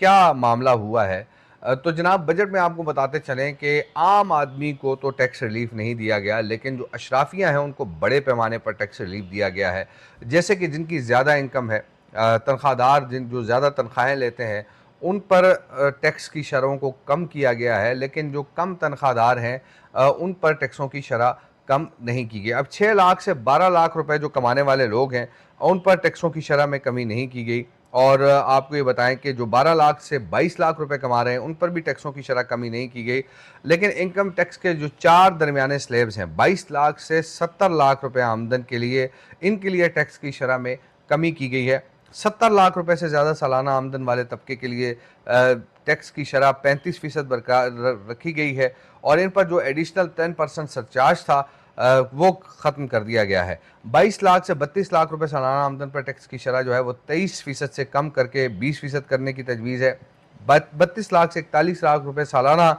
क्या मामला हुआ है? तो जनाब बजट में आपको बताते चलें कि आम आदमी को तो टैक्स रिलीफ नहीं दिया गया, लेकिन जो अशराफियाँ हैं उनको बड़े पैमाने पर टैक्स रिलीफ दिया गया है। जैसे कि जिनकी ज़्यादा इनकम है, तनख्वाहदार जिन जो ज़्यादा तनख्वाहें लेते हैं, उन पर टैक्स की शरहों को कम किया गया है, लेकिन जो कम तनख्वाहदार हैं उन पर टैक्सों की शरह कम नहीं की गई। अब 6 लाख से 12 लाख रुपए जो कमाने वाले लोग हैं, उन पर टैक्सों की शरह में कमी नहीं की गई। और आपको ये बताएं कि जो 12 लाख से 22 लाख रुपए कमा रहे हैं, उन पर भी टैक्सों की शरह कमी नहीं की गई। लेकिन इनकम टैक्स के जो 4 दरमियाने स्लैब्स हैं, 22 लाख से 70 लाख रुपए आमदन के लिए, इनके लिए टैक्स की शरह में कमी की गई है। 70 लाख रुपए से ज़्यादा सालाना आमदन वाले तबके के लिए टैक्स की शरह 35% बरकरार रखी गई है, और इन पर जो एडिशनल 10% सरचार्ज था वो ख़त्म कर दिया गया है। 22 लाख से 32 लाख रुपए सालाना आमदन पर टैक्स की शरह जो है वो 23% से कम करके 20% करने की तजवीज़ है। 32 लाख से 41 लाख रुपए सालाना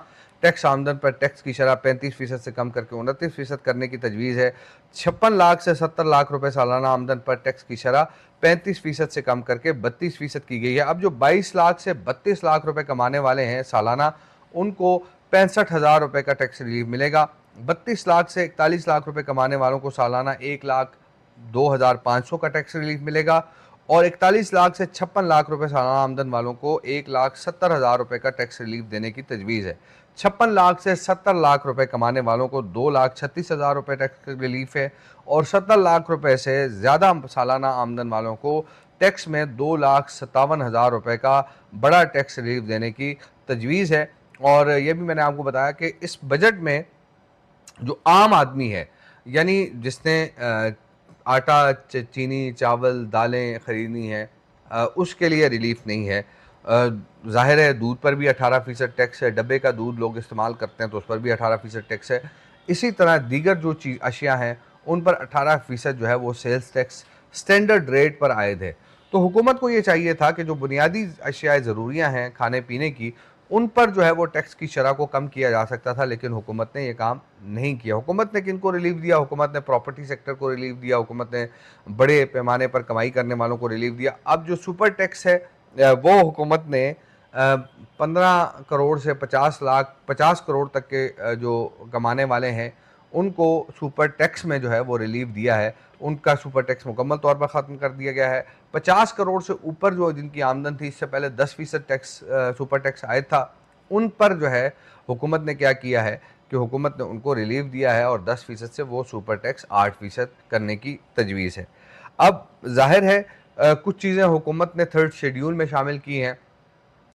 टैक्स आमदन पर टैक्स की शरह 35% से कम करके 29% करने की तजवीज़ है। 56 लाख से 70 लाख रुपए सालाना आमदन पर टैक्स की शरह 35% से कम करके 32% की गई है। अब जो 22 लाख से 32 लाख रुपए कमाने वाले हैं सालाना, उनको 65,000 रुपये का टैक्स रिलीफ मिलेगा। 32 लाख से 41 लाख रुपए कमाने वालों को सालाना 1,02,500 का टैक्स रिलीफ मिलेगा, और 41 लाख से 56 लाख रुपए सालाना आमदन वालों को 1,70,000 रुपये का टैक्स रिलीफ देने की तजवीज़ है। 56 लाख से 70 लाख रुपए कमाने वालों को 2,36,000 रुपये टैक्स रिलीफ है, और 70 लाख रुपए से ज़्यादा सालाना आमदन वालों को टैक्स में 2,57,000 रुपये का बड़ा टैक्स रिलीफ देने की तजवीज़ है। और ये भी मैंने आपको बताया कि इस बजट में जो आम आदमी है, यानी जिसने आटा, चीनी, चावल, दालें खरीदनी है, उसके लिए रिलीफ नहीं है। ज़ाहिर है दूध पर भी 18% टैक्स है, डब्बे का दूध लोग इस्तेमाल करते हैं तो उस पर भी 18% टैक्स है। इसी तरह दीगर जो चीज़ अशिया हैं उन पर 18% जो है वो सेल्स टैक्स स्टैंडर्ड रेट पर आयद है। तो हुकूमत को ये चाहिए था कि जो बुनियादी अशियाए ज़रूरियाँ हैं खाने पीने की, उन पर जो है वो टैक्स की शरह को कम किया जा सकता था, लेकिन हुकूमत ने ये काम नहीं किया। हुकूमत ने किनको रिलीफ दिया? हुकूमत ने प्रॉपर्टी सेक्टर को रिलीफ दिया, हुकूमत ने बड़े पैमाने पर कमाई करने वालों को रिलीफ दिया। अब जो सुपर टैक्स है वो हुकूमत ने 15 करोड़ से 50 करोड़ तक के जो कमाने वाले हैं, उनको सुपर टैक्स में जो है वो रिलीफ दिया है। उनका सुपर टैक्स मुकम्मल तौर पर ख़त्म कर दिया गया है। 50 करोड़ से ऊपर जो जिनकी आमदन थी, इससे पहले 10% टैक्स सुपर टैक्स आयद था, उन पर जो है हुकूमत ने क्या किया है कि हुकूमत ने उनको रिलीफ दिया है, और 10% से वो सुपर टैक्स 8% करने की तजवीज़ है। अब ज़ाहिर है कुछ चीज़ें हुकूमत ने थर्ड शेड्यूल में शामिल की हैं,